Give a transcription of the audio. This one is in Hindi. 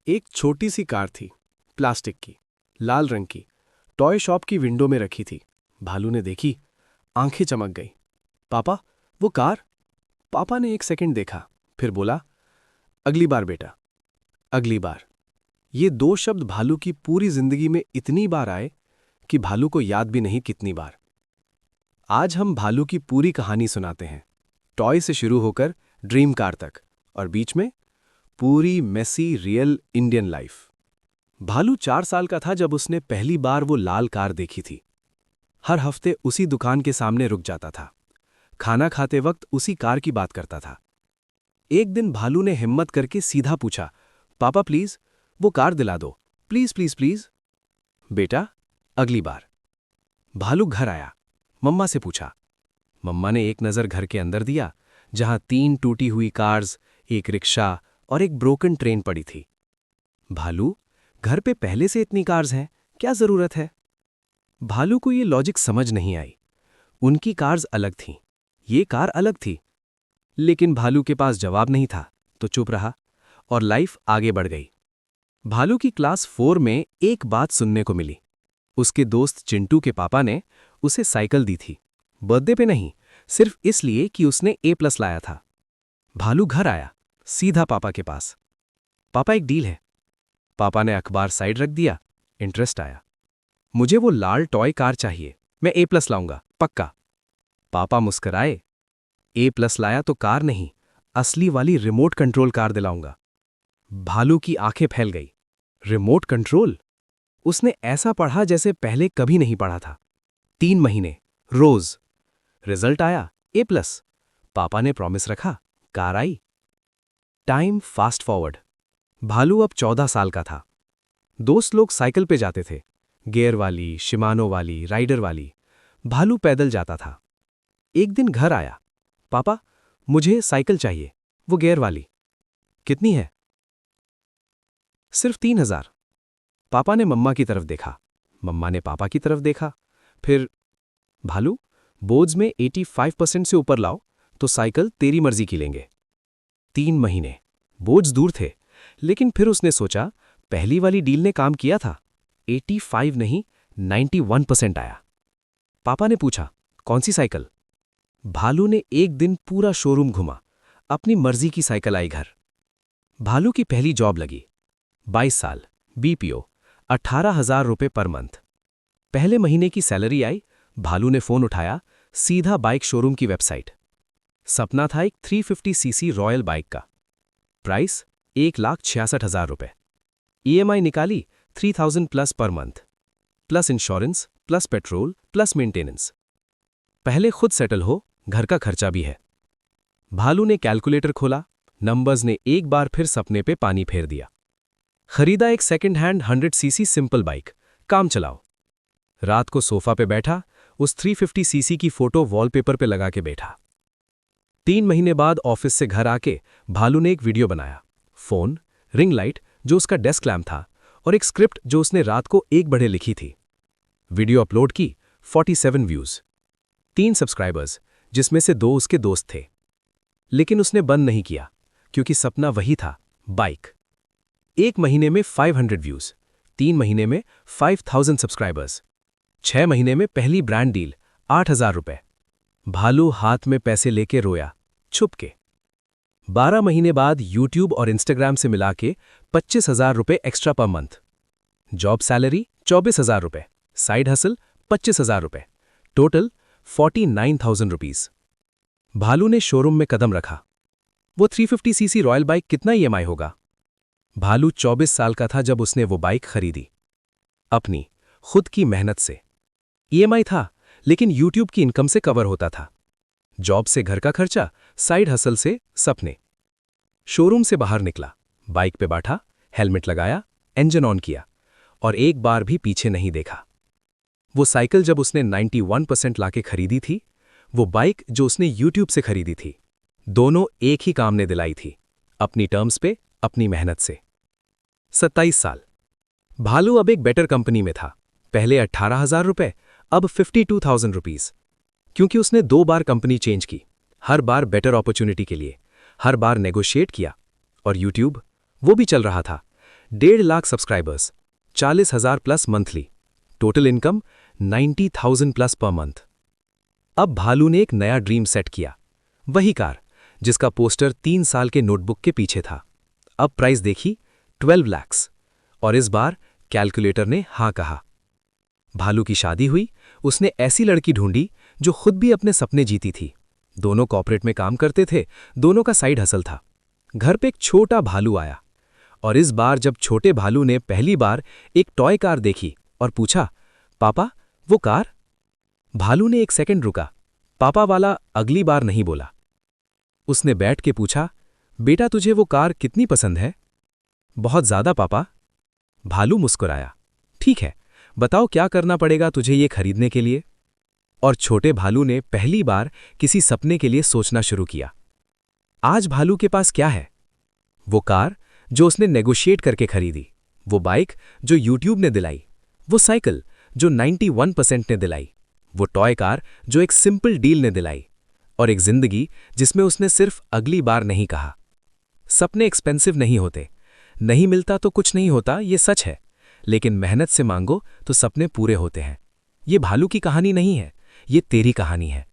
एक छोटी सी कार थी, प्लास्टिक की, लाल रंग की, टॉय शॉप की विंडो में रखी थी। भालू ने देखी, आंखें चमक गई। पापा, वो कार? पापा ने एक सेकंड देखा, फिर बोला, अगली बार बेटा, अगली बार। ये दो शब्द भालू की पूरी जिंदगी में इतनी बार आए कि भालू को याद भी नहीं कितनी बार। आज हम भालू की पूरी कहानी सुनाते हैं, टॉय से शुरू होकर ड्रीम कार तक, और बीच में पूरी मेसी रियल इंडियन लाइफ। भालू 4 साल का था जब उसने पहली बार वो लाल कार देखी थी। हर हफ्ते उसी दुकान के सामने रुक जाता था, खाना खाते वक्त उसी कार की बात करता था। एक दिन भालू ने हिम्मत करके सीधा पूछा, पापा प्लीज, वो कार दिला दो, प्लीज प्लीज प्लीज। बेटा, अगली बार। भालू घर आया, मम्मा से पूछा। मम्मा ने एक नज़र घर के अंदर दिया, जहां 3 टूटी हुई कार्स, एक रिक्शा और एक ब्रोकन ट्रेन पड़ी थी। भालू, घर पे पहले से इतनी कार्स हैं, क्या जरूरत है? भालू को ये लॉजिक समझ नहीं आई। उनकी कार्स अलग थीं, ये कार अलग थी। लेकिन भालू के पास जवाब नहीं था, तो चुप रहा और लाइफ आगे बढ़ गई। भालू की क्लास 4 में एक बात सुनने को मिली। उसके दोस्त चिंटू के पापा ने उसे साइकिल दी थी, बर्थडे पे नहीं, सिर्फ इसलिए कि उसने A+ लाया था। भालू घर आया, सीधा पापा के पास। पापा, एक डील है। पापा ने अखबार साइड रख दिया। इंटरेस्ट आया। मुझे वो लाल टॉय कार चाहिए, मैं A+ लाऊंगा, पक्का। पापा मुस्कराए। A+ लाया तो कार नहीं, असली वाली रिमोट कंट्रोल कार दिलाऊंगा। भालू की आंखें फैल गई। Remote control? उसने ऐसा पढ़ा जैसे पहले कभी नहीं पढ़ा था। 3 महीने, रोज। रिजल्ट आया, A+। पापा ने प्रॉमिस रखा, कार आई। Time fast forward. भालू अब 14 साल का था। दोस्त लोग साइकिल पे जाते थे, गियर वाली, शिमानो वाली, राइडर वाली। भालू पैदल जाता था। एक दिन घर आया, पापा, मुझे साइकिल चाहिए, वो गियर वाली। कितनी है? सिर्फ 3,000। पापा ने मम्मा की तरफ देखा, मम्मा ने पापा की तरफ देखा, फिर, भालू, बोर्ड्स में 85% से ऊपर लाओ तो साइकिल तेरी मर्जी की लेंगे। 3 महीने, बोर्ड्स दूर थे, लेकिन फिर उसने सोचा, पहली वाली डील ने काम किया था। 85 नहीं, 91% आया। पापा ने पूछा, कौन सी साइकिल? भालू ने एक दिन पूरा शोरूम घुमा, अपनी मर्जी की साइकिल आई घर। भालू की पहली जॉब लगी, 22 साल, BPO, 18,000 रुपये पर मंथ। पहले महीने की सैलरी आई, भालू ने फोन उठाया, सीधा बाइक शोरूम की वेबसाइट। सपना था एक 350cc रॉयल बाइक का। प्राइस 1,66,000 रुपये। EMI निकाली 3,000+ per month, plus insurance, plus petrol, plus maintenance. पहले खुद सेटल हो, घर का खर्चा भी है। भालू ने कैलकुलेटर खोला, नंबर्स ने एक बार फिर सपने पे पानी फेर दिया। खरीदा एक second hand 100cc simple bike, काम चलाओ। रात को सोफा पे बैठा, उस 350cc की फोटो वॉलपेपर पे लगा के बैठा। 3 महीने बाद ऑफिस से घर आके भालू ने एक वीडियो बनाया। फोन, रिंग लाइट जो उसका डेस्क लैम्प था, और एक स्क्रिप्ट जो उसने रात को 1 बजे लिखी थी। वीडियो अपलोड की, 47 व्यूज, 3 सब्सक्राइबर्स, जिसमें से 2 उसके दोस्त थे। लेकिन उसने बंद नहीं किया, क्योंकि सपना वही था, बाइक। 1 महीने में 500 व्यूज, 3 महीने में 5,000 सब्सक्राइबर्स, 6 महीने में पहली ब्रांड डील, 8,000 रुपए। भालू हाथ में पैसे लेके रोया, छुप के। 12 महीने बाद यूट्यूब और इंस्टाग्राम से मिला के 25,000 रुपए extra per month. Job salary 24,000 रुपए, साइड हसल 25,000 रुपए, टोटल 49,000 रुपीज। भालू ने शोरूम में कदम रखा। वो 350cc रॉयल बाइक कितना EMI होगा? भालू 24 साल का था जब उसने वो बाइक खरीदी, अपनी खुद की मेहनत से। EMI था, लेकिन यूट्यूब की इनकम से कवर होता था। जॉब से घर का खर्चा, साइड हसल से सपने। शोरूम से बाहर निकला, बाइक पे बैठा, हेलमेट लगाया, इंजन ऑन किया, और एक बार भी पीछे नहीं देखा। वो साइकिल जब उसने 91% लाके खरीदी थी, वो बाइक जो उसने यूट्यूब से खरीदी थी, दोनों एक ही काम ने दिलाई थी, अपनी टर्म्स पे, अपनी मेहनत से। 27 साल। भालू अब एक बेटर कंपनी में था। पहले 18,000 रुपए, अब 52,000 रुपीज। क्योंकि उसने 2 बार कंपनी चेंज की, हर बार बेटर अपॉर्चुनिटी के लिए, हर बार नेगोशिएट किया। और यूट्यूब, वो भी चल रहा था। 1.5 lakh subscribers, 40,000 plus monthly, total income 90,000 plus per month. अब भालू ने एक नया ड्रीम सेट किया, वही कार जिसका पोस्टर 3 साल के नोटबुक के पीछे था। अब प्राइस देखी 12 लाख, और इस बार कैलकुलेटर ने हाँ कहा। भालू की शादी हुई, उसने ऐसी लड़की ढूंढी जो खुद भी अपने सपने जीती थी। दोनों कॉर्पोरेट में काम करते थे, दोनों का साइड हसल था। घर पे एक छोटा भालू आया, और इस बार जब छोटे भालू ने पहली बार एक टॉय कार देखी और पूछा, पापा वो कार? भालू ने एक सेकंड रुका, पापा वाला अगली बार नहीं बोला। उसने बैठ के पूछा, बेटा तुझे वो कार कितनी पसंद है? बहुत ज्यादा पापा। भालू मुस्कुराया, ठीक है, बताओ क्या करना पड़ेगा तुझे ये खरीदने के लिए? और छोटे भालू ने पहली बार किसी सपने के लिए सोचना शुरू किया। आज भालू के पास क्या है? वो कार जो उसने नेगोशिएट करके खरीदी, वो बाइक जो यूट्यूब ने दिलाई, वो साइकिल जो 91% ने दिलाई, वो टॉय कार जो एक सिंपल डील ने दिलाई, और एक जिंदगी जिसमें उसने सिर्फ अगली बार नहीं कहा। सपने एक्सपेंसिव नहीं होते, नहीं मिलता तो कुछ नहीं होता, ये सच है, लेकिन मेहनत से मांगो तो सपने पूरे होते हैं। ये भालू की कहानी नहीं है, ये तेरी कहानी है।